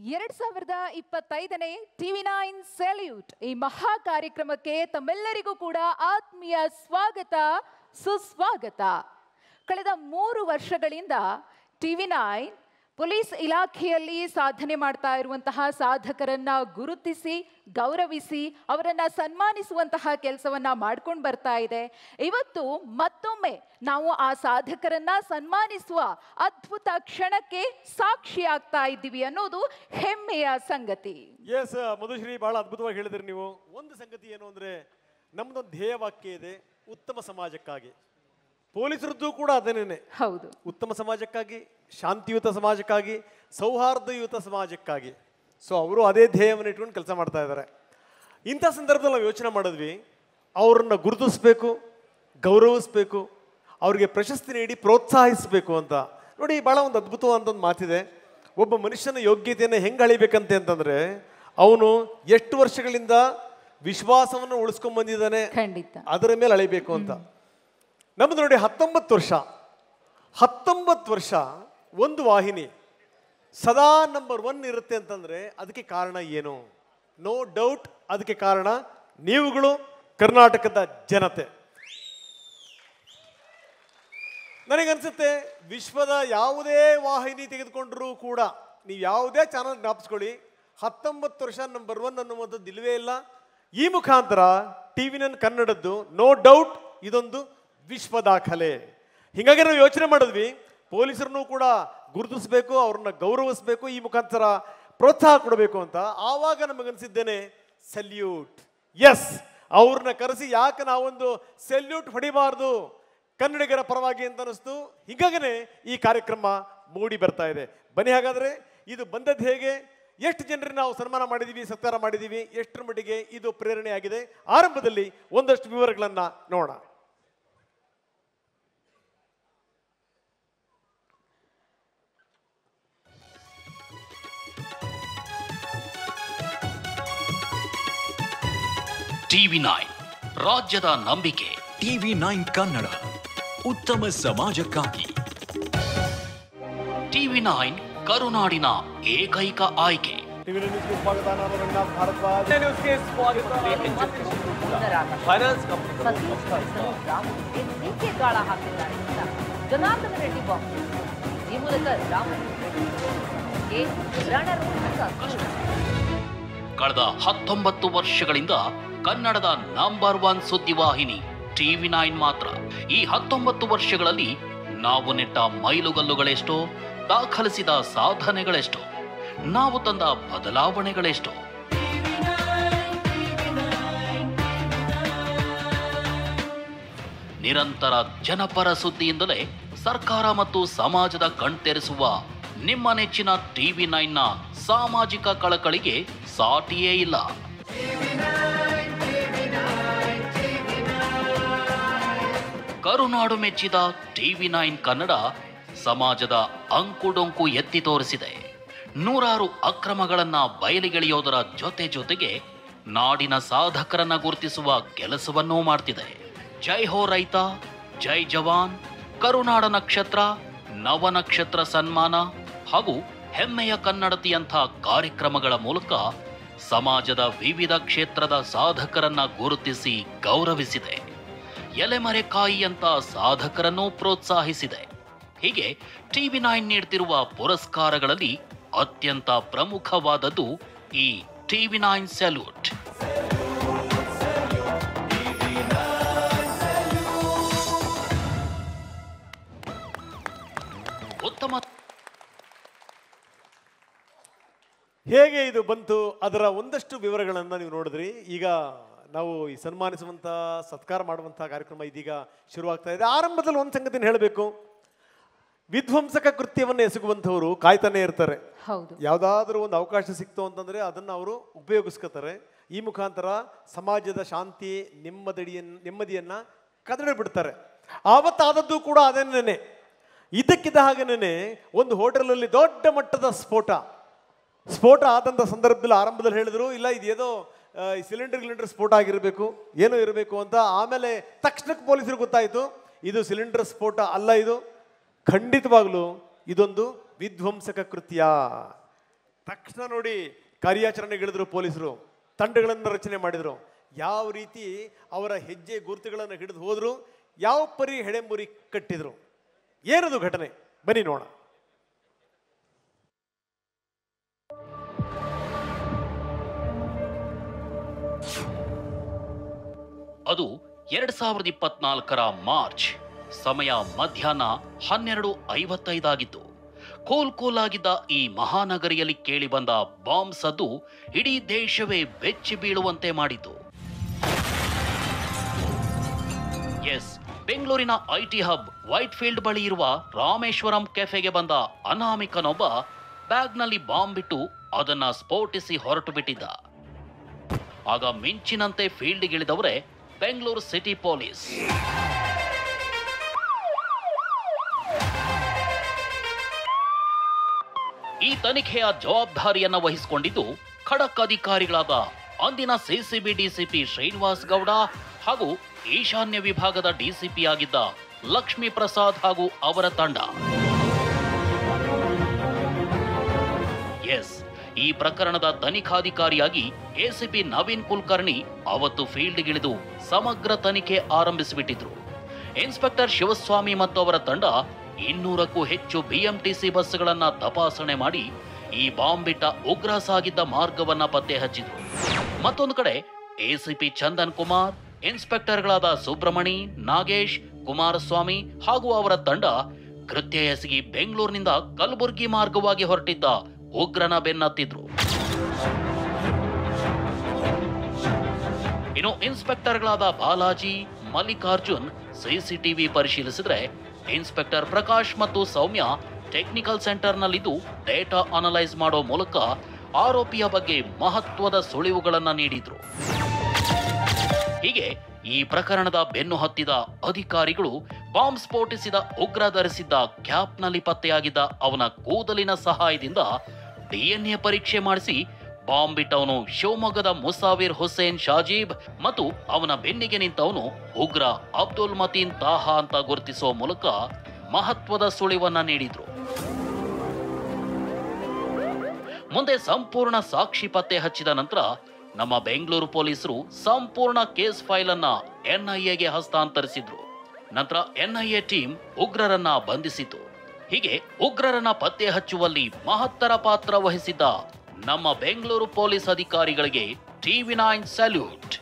2025ನೇ TV9 salute ಈ ಮಹಾ ಕಾರ್ಯಕ್ರಮಕ್ಕೆ ತಮ್ಮೆಲ್ಲರಿಗೂ ಕೂಡ ಆತ್ಮೀಯ ಸ್ವಾಗತ ಸುಸ್ವಾಗತ. ಕಳೆದ 3 ವರ್ಷಗಳಿಂದ TV9 ಪೊಲೀಸ್ ಇಲಾಖೆಯಲ್ಲಿ ಸಾಧನೆ ಮಾಡ್ತಾ ಇರುವಂತಹ ಸಾಧಕರನ್ನ ಗುರುತಿಸಿ ಗೌರವಿಸಿ ಅವರನ್ನ ಸನ್ಮಾನಿಸುವಂತಹ ಕೆಲಸವನ್ನ ಮಾಡ್ಕೊಂಡು ಬರ್ತಾ ಇದೆ. ಇವತ್ತು ಮತ್ತೊಮ್ಮೆ ನಾವು ಆ ಸಾಧಕರನ್ನ ಸನ್ಮಾನಿಸುವ ಅದ್ಭುತ ಕ್ಷಣಕ್ಕೆ ಸಾಕ್ಷಿಯಾಗ್ತಾ ಇದ್ದೀವಿ ಅನ್ನೋದು ಹೆಮ್ಮೆಯ ಸಂಗತಿ. ಎಸ್ ಮಧುಶ್ರೀ, ಬಹಳ ಅದ್ಭುತವಾಗಿ ಹೇಳಿದ್ರಿ ನೀವು. ಒಂದು ಸಂಗತಿ ಏನು ಅಂದ್ರೆ, ನಮ್ದೊಂದು ಧ್ಯೇಯವಾಕ್ಯ ಇದೆ, ಉತ್ತಮ ಸಮಾಜಕ್ಕಾಗಿ. ಪೊಲೀಸರದ್ದು ಕೂಡ ಅದೇನೇನೆ, ಹೌದು, ಉತ್ತಮ ಸಮಾಜಕ್ಕಾಗಿ, ಶಾಂತಿಯುತ ಸಮಾಜಕ್ಕಾಗಿ, ಸೌಹಾರ್ದಯುತ ಸಮಾಜಕ್ಕಾಗಿ. ಸೊ ಅವರು ಅದೇ ಧ್ಯೇಯವನ್ನು ಇಟ್ಕೊಂಡು ಕೆಲಸ ಮಾಡ್ತಾ ಇದ್ದಾರೆ. ಇಂಥ ಸಂದರ್ಭದಲ್ಲಿ ನಾವು ಯೋಚನೆ ಮಾಡಿದ್ವಿ, ಅವ್ರನ್ನ ಗುರುತಿಸ್ಬೇಕು, ಗೌರವಿಸ್ಬೇಕು, ಅವ್ರಿಗೆ ಪ್ರಶಸ್ತಿ ನೀಡಿ ಪ್ರೋತ್ಸಾಹಿಸಬೇಕು ಅಂತ. ನೋಡಿ, ಭಾಳ ಒಂದು ಅದ್ಭುತವಾದ ಒಂದು ಮಾತಿದೆ. ಒಬ್ಬ ಮನುಷ್ಯನ ಯೋಗ್ಯತೆಯನ್ನು ಹೆಂಗೆ ಅಳಿಬೇಕಂತೆ ಅಂತಂದ್ರೆ, ಅವನು ಎಷ್ಟು ವರ್ಷಗಳಿಂದ ವಿಶ್ವಾಸವನ್ನು ಉಳಿಸ್ಕೊಂಡ್ ಬಂದಿದ್ದಾನೆ ಖಂಡಿತ ಅದರ ಮೇಲೆ ಅಳಿಬೇಕು ಅಂತ. ನಮ್ದು ನೋಡಿ 19 ವರ್ಷ ಒಂದು ವಾಹಿನಿ ಸದಾ ನಂಬರ್ 1 ಇರುತ್ತೆ ಅಂತಂದ್ರೆ ಅದಕ್ಕೆ ಕಾರಣ ಏನು? ನೋ ಡೌಟ್, ಅದಕ್ಕೆ ಕಾರಣ ನೀವುಗಳು, ಕರ್ನಾಟಕದ ಜನತೆ. ನನಗನ್ಸುತ್ತೆ, ವಿಶ್ವದ ಯಾವುದೇ ವಾಹಿನಿ ತೆಗೆದುಕೊಂಡ್ರೂ ಕೂಡ, ನೀವು ಯಾವುದೇ ಚಾನಲ್ ಜ್ಞಾಪಿಸ್ಕೊಳ್ಳಿ, 19 ವರ್ಷ ನಂಬರ್ 1 ಅನ್ನುವಂಥದ್ದು ಇಲ್ಲವೇ ಇಲ್ಲ. ಈ ಮುಖಾಂತರ TV9 ಕನ್ನಡದ್ದು ನೋ ಡೌಟ್ ಇದೊಂದು ವಿಶ್ವ ದಾಖಲೆ. ಹೀಗಾಗಿ ನಾವು ಯೋಚನೆ ಮಾಡಿದ್ವಿ, ಪೊಲೀಸರನ್ನು ಕೂಡ ಗುರುತಿಸಬೇಕು, ಅವ್ರನ್ನ ಗೌರವಿಸಬೇಕು, ಈ ಮುಖಾಂತರ ಪ್ರೋತ್ಸಾಹ ಕೊಡಬೇಕು ಅಂತ. ಆವಾಗ ನಮಗನ್ಸಿದ್ದೇನೆ ಸೆಲ್ಯೂಟ್. ಎಸ್, ಅವ್ರನ್ನ ಕರೆಸಿ ಯಾಕೆ ನಾವೊಂದು ಸೆಲ್ಯೂಟ್ ಹೊಡಿಬಾರ್ದು ಕನ್ನಡಿಗರ ಪರವಾಗಿ ಅಂತ ಅನಿಸ್ತು. ಹೀಗಾಗನೇ ಈ ಕಾರ್ಯಕ್ರಮ ಮೂಡಿ ಬರ್ತಾ ಇದೆ. ಬನ್ನಿ, ಹಾಗಾದ್ರೆ ಇದು ಬಂದದ್ದು ಹೇಗೆ, ಎಷ್ಟು ಜನರನ್ನ ನಾವು ಸನ್ಮಾನ ಮಾಡಿದ್ದೀವಿ, ಸತ್ಕಾರ ಮಾಡಿದ್ದೀವಿ, ಎಷ್ಟರ ಮಟ್ಟಿಗೆ ಇದು ಪ್ರೇರಣೆ ಆಗಿದೆ, ಆರಂಭದಲ್ಲಿ ಒಂದಷ್ಟು ವಿವರಗಳನ್ನ ನೋಡೋಣ. TV9 ರಾಜ್ಯದ ನಂಬಿಕೆ. TV9 ಕನ್ನಡ, ಉತ್ತಮ ಸಮಾಜಕ್ಕಾಗಿ. TV9 ಕರುನಾಡಿನ ಏಕೈಕ ಆಯ್ಕೆ. ಜನಾರ್ದನ ರೆಡ್ಡಿ ಬಾಂಬ್ ಈ ಮೂಲಕ ಕಳೆದ 19 ವರ್ಷಗಳಿಂದ ಕನ್ನಡದ ನಂಬರ್ 1 ಸುದ್ದಿವಾಹಿನಿ TV9 ಮಾತ್ರ. ಈ 19 ವರ್ಷಗಳಲ್ಲಿ ನಾವು ನೆಟ್ಟ ಮೈಲುಗಲ್ಲುಗಳೆಷ್ಟೋ, ದಾಖಲಿಸಿದ ಸಾಧನೆಗಳೆಷ್ಟೋ, ನಾವು ತಂದ ಬದಲಾವಣೆಗಳೆಷ್ಟೋ. ನಿರಂತರ ಜನಪರ ಸುದ್ದಿಯಿಂದಲೇ ಸರ್ಕಾರ ಮತ್ತು ಸಮಾಜದ ಕಣ್ತೆರೆಸುವ ನಿಮ್ಮ ನೆಚ್ಚಿನ TV9ನ ಸಾಮಾಜಿಕ ಕಳಕಳಿಗೆ ಸಾಟಿಯೇ ಇಲ್ಲ. ಕರುನಾಡು ಮೆಚ್ಚಿದ TV9 ಕನ್ನಡ ಸಮಾಜದ ಅಂಕುಡೊಂಕು ಎತ್ತಿ ತೋರಿಸಿದೆ. ನೂರಾರು ಅಕ್ರಮಗಳನ್ನ ಬಯಲಿಗೆಳೆಯೋದರ ಜೊತೆಗೆ ನಾಡಿನ ಸಾಧಕರನ್ನ ಗುರುತಿಸುವ ಕೆಲಸವನ್ನೂ ಮಾಡ್ತಿದೆ. ಜೈ ಹೋ ರೈತ, ಜೈ ಜವಾನ್, ಕರುನಾಡ ನಕ್ಷತ್ರ, ನವನಕ್ಷತ್ರ ಸನ್ಮಾನ ಹಾಗೂ ಹೆಮ್ಮೆಯ ಕನ್ನಡತಿಯಂಥ ಕಾರ್ಯಕ್ರಮಗಳ ಮೂಲಕ ಸಮಾಜದ ವಿವಿಧ ಕ್ಷೇತ್ರದ ಸಾಧಕರನ್ನ ಗುರುತಿಸಿ ಗೌರವಿಸಿದೆ. ಎಲೆಮರೆಕಾಯಿಯಂಥ ಸಾಧಕರನ್ನು ಪ್ರೋತ್ಸಾಹಿಸಿದೆ. ಹೀಗೆ TV9 ನೀಡ್ತಿರುವ ಪುರಸ್ಕಾರಗಳಲ್ಲಿ ಅತ್ಯಂತ ಪ್ರಮುಖವಾದದ್ದು ಈ TV9 ಸೆಲ್ಯೂಟ್. ಉತ್ತಮ ಹೇಗೆ ಇದು ಬಂತು ಅದರ ಒಂದಷ್ಟು ವಿವರಗಳನ್ನು ನೀವು ನೋಡಿದ್ರಿ. ಈಗ ನಾವು ಈ ಸನ್ಮಾನಿಸುವಂಥ, ಸತ್ಕಾರ ಮಾಡುವಂಥ ಕಾರ್ಯಕ್ರಮ ಇದೀಗ ಶುರುವಾಗ್ತಾ ಇದೆ. ಆರಂಭದಲ್ಲಿ ಒಂದು ಸಂಗತಿನ ಹೇಳಬೇಕು, ವಿಧ್ವಂಸಕ ಕೃತ್ಯವನ್ನು ಎಸಗುವಂಥವರು ಕಾಯ್ತಾನೆ ಇರ್ತಾರೆ. ಯಾವುದಾದ್ರೂ ಒಂದು ಅವಕಾಶ ಸಿಕ್ತು ಅಂತಂದ್ರೆ ಅದನ್ನು ಅವರು ಉಪಯೋಗಿಸ್ಕೋತಾರೆ. ಈ ಮುಖಾಂತರ ಸಮಾಜದ ಶಾಂತಿ ನೆಮ್ಮದಿಯನ್ನ ಕದಡಿ ಬಿಡ್ತಾರೆ. ಆವತ್ತಾದದ್ದು ಕೂಡ ಅದೇನೇನೆ. ಇದಕ್ಕಿದ್ದ ಹಾಗೇನೆ ಒಂದು ಹೋಟೆಲಲ್ಲಿ ದೊಡ್ಡ ಮಟ್ಟದ ಸ್ಫೋಟ ಆದಂಥ ಸಂದರ್ಭದಲ್ಲಿ ಆರಂಭದಲ್ಲಿ ಹೇಳಿದ್ರು, ಇಲ್ಲ ಇದೇನೋ ಸಿಲಿಂಡರ್ ಸ್ಫೋಟ ಆಗಿರಬೇಕು, ಏನೋ ಇರಬೇಕು ಅಂತ. ಆಮೇಲೆ ತಕ್ಷಣಕ್ಕೆ ಪೊಲೀಸರಿಗೆ ಗೊತ್ತಾಯಿತು ಇದು ಸಿಲಿಂಡರ್ ಸ್ಫೋಟ ಅಲ್ಲ, ಇದು ಖಂಡಿತವಾಗ್ಲೂ ಇದೊಂದು ವಿಧ್ವಂಸಕ ಕೃತ್ಯ. ತಕ್ಷಣ ನೋಡಿ ಕಾರ್ಯಾಚರಣೆಗಿಳಿದ್ರು ಪೊಲೀಸರು, ತಂಡಗಳನ್ನು ರಚನೆ ಮಾಡಿದರು. ಯಾವ ರೀತಿ ಅವರ ಹೆಜ್ಜೆ ಗುರುತುಗಳನ್ನು ಹಿಡಿದು ಹೋದ್ರು, ಯಾವ ಪರಿ ಹೆಡೆಮುರಿ ಕಟ್ಟಿದ್ರು, ಏನದು ಘಟನೆ ಬನ್ನಿ ನೋಡ. ಅದು 2024 ಮಾರ್ಚ್. ಸಮಯ ಮಧ್ಯಾಹ್ನ 12:55 ಆಗಿತ್ತು. ಕೂಲ್ ಆಗಿದ್ದ ಈ ಮಹಾನಗರಿಯಲ್ಲಿ ಕೇಳಿ ಬಂದ ಬಾಂಬ್ ಸದ್ದು ಇಡೀ ದೇಶವೇ ಬೆಚ್ಚಿ ಬೀಳುವಂತೆ ಮಾಡಿತು. ಎಸ್, ಬೆಂಗಳೂರಿನ ಐಟಿ ಹಬ್ ವೈಟ್ ಫೀಲ್ಡ್ ಬಳಿ ಇರುವ ರಾಮೇಶ್ವರಂ ಕೆಫೆಗೆ ಬಂದ ಅನಾಮಿಕನೊಬ್ಬ ಬ್ಯಾಗ್ನಲ್ಲಿ ಬಾಂಬ್ ಬಿಟ್ಟು ಅದನ್ನ ಸ್ಫೋಟಿಸಿ ಹೊರಟು ಬಿಟ್ಟಿದ್ದ. ಆಗ ಮಿಂಚಿನಂತೆ ಫೀಲ್ಡ್ಗಿಳಿದವರೇ ಬೆಂಗಳೂರು ಸಿಟಿ ಪೊಲೀಸ್. ಈ ತನಿಖೆಯ ಜವಾಬ್ದಾರಿಯನ್ನ ವಹಿಸಿಕೊಂಡಿದ್ದು ಖಡಕ್ ಅಧಿಕಾರಿಗಳಾದ ಅಂದಿನ ಸಿಸಿಬಿ ಡಿಸಿಪಿ ಶ್ರೀನಿವಾಸ್ ಗೌಡ ಹಾಗೂ ಈಶಾನ್ಯ ವಿಭಾಗದ ಡಿಸಿಪಿ ಆಗಿದ್ದ ಲಕ್ಷ್ಮೀ ಪ್ರಸಾದ್ ಹಾಗೂ ಅವರ ತಂಡ. ಎಸ್, ಈ ಪ್ರಕರಣದ ತನಿಖಾಧಿಕಾರಿಯಾಗಿ ಎಸಿಪಿ ನವೀನ್ ಕುಲಕರ್ಣಿ ಅವತ್ತು ಫೀಲ್ಡ್ಗಿಳಿದು ಸಮಗ್ರ ತನಿಖೆ ಆರಂಭಿಸಿಬಿಟ್ಟಿದ್ರು. ಇನ್ಸ್ಪೆಕ್ಟರ್ ಶಿವಸ್ವಾಮಿ ಮತ್ತು ಅವರ ತಂಡ 200ಕ್ಕೂ ಹೆಚ್ಚು ಬಿಎಂಟಿಸಿ ಬಸ್ಗಳನ್ನ ತಪಾಸಣೆ ಮಾಡಿ ಈ ಬಾಂಬ್ ಬಿಟ್ಟ ಉಗ್ರ ಸಾಗಿದ್ದ ಮಾರ್ಗವನ್ನ ಪತ್ತೆ ಹಚ್ಚಿದ್ರು. ಮತ್ತೊಂದು ಕಡೆ ಎಸಿಪಿ ಚಂದನ್ ಕುಮಾರ್, ಇನ್ಸ್ಪೆಕ್ಟರ್ಗಳಾದ ಸುಬ್ರಮಣಿ, ನಾಗೇಶ್, ಕುಮಾರಸ್ವಾಮಿ ಹಾಗೂ ಅವರ ತಂಡ ಕೃತ್ಯ ಎಸಗಿ ಬೆಂಗಳೂರಿನಿಂದ ಕಲಬುರಗಿ ಮಾರ್ಗವಾಗಿ ಹೊರಟಿದ್ದ ಉಗ್ರನ ಬೆನ್ನತ್ತಿದ್ರು. ಇನ್ನು ಇನ್ಸ್ಪೆಕ್ಟರ್ಗಳಾದ ಬಾಲಾಜಿ, ಮಲ್ಲಿಕಾರ್ಜುನ್ ಸಿಸಿಟಿವಿ ಪರಿಶೀಲಿಸಿದ್ರೆ, ಇನ್ಸ್ಪೆಕ್ಟರ್ ಪ್ರಕಾಶ್ ಮತ್ತು ಸೌಮ್ಯ ಟೆಕ್ನಿಕಲ್ ಸೆಂಟರ್ನಲ್ಲಿದ್ದು ಡೇಟಾ ಅನಲೈಸ್ ಮಾಡೋ ಮೂಲಕ ಆರೋಪಿಯ ಬಗ್ಗೆ ಮಹತ್ವದ ಸುಳಿವುಗಳನ್ನು ನೀಡಿದ್ರು. ಹೀಗೆ ಈ ಪ್ರಕರಣದ ಬೆನ್ನು ಹತ್ತಿದ ಅಧಿಕಾರಿಗಳು ಬಾಂಬ್ ಸ್ಫೋಟಿಸಿದ ಉಗ್ರ ಧರಿಸಿದ್ದ ಕ್ಯಾಪ್ನಲ್ಲಿ ಪತ್ತೆಯಾಗಿದ್ದ ಅವನ ಕೂದಲಿನ ಸಹಾಯದಿಂದ ಡಿಎನ್ಎ ಪರೀಕ್ಷೆ ಮಾಡಿಸಿ ಬಾಂಬ್ ಬಿಟ್ಟವನು ಶಿವಮೊಗ್ಗದ ಮುಸಾವಿರ್ ಹುಸೇನ್ ಶಾಜೀಬ್ ಮತ್ತು ಅವನ ಬೆನ್ನಿಗೆ ನಿಂತವನು ಉಗ್ರ ಅಬ್ದುಲ್ ಮತೀನ್ ತಾಹಾ ಅಂತ ಗುರುತಿಸುವ ಮೂಲಕ ಮಹತ್ವದ ಸುಳಿವನ್ನ ನೀಡಿದ್ರು. ಮುಂದೆ ಸಂಪೂರ್ಣ ಸಾಕ್ಷಿ ಪತ್ತೆ ಹಚ್ಚಿದ ನಂತರ ನಮ್ಮ ಬೆಂಗಳೂರು ಪೊಲೀಸರು ಸಂಪೂರ್ಣ ಕೇಸ್ ಫೈಲ್ ಅನ್ನ ಎನ್ಐಎಗೆ ಹಸ್ತಾಂತರಿಸಿದ್ರು. ನಂತರ ಎನ್ಐಎ ಟೀಮ್ ಉಗ್ರರನ್ನ ಬಂಧಿಸಿತು. ಹೀಗೆ ಉಗ್ರರನ್ನ ಪತ್ತೆ ಹಚ್ಚುವಲ್ಲಿ ಮಹತ್ತರ ಪಾತ್ರ ವಹಿಸಿದ್ದ ನಮ್ಮ ಬೆಂಗಳೂರು ಪೊಲೀಸ್ ಅಧಿಕಾರಿಗಳಿಗೆ ಟಿವಿ9 ಸಲ್ಯೂಟ್.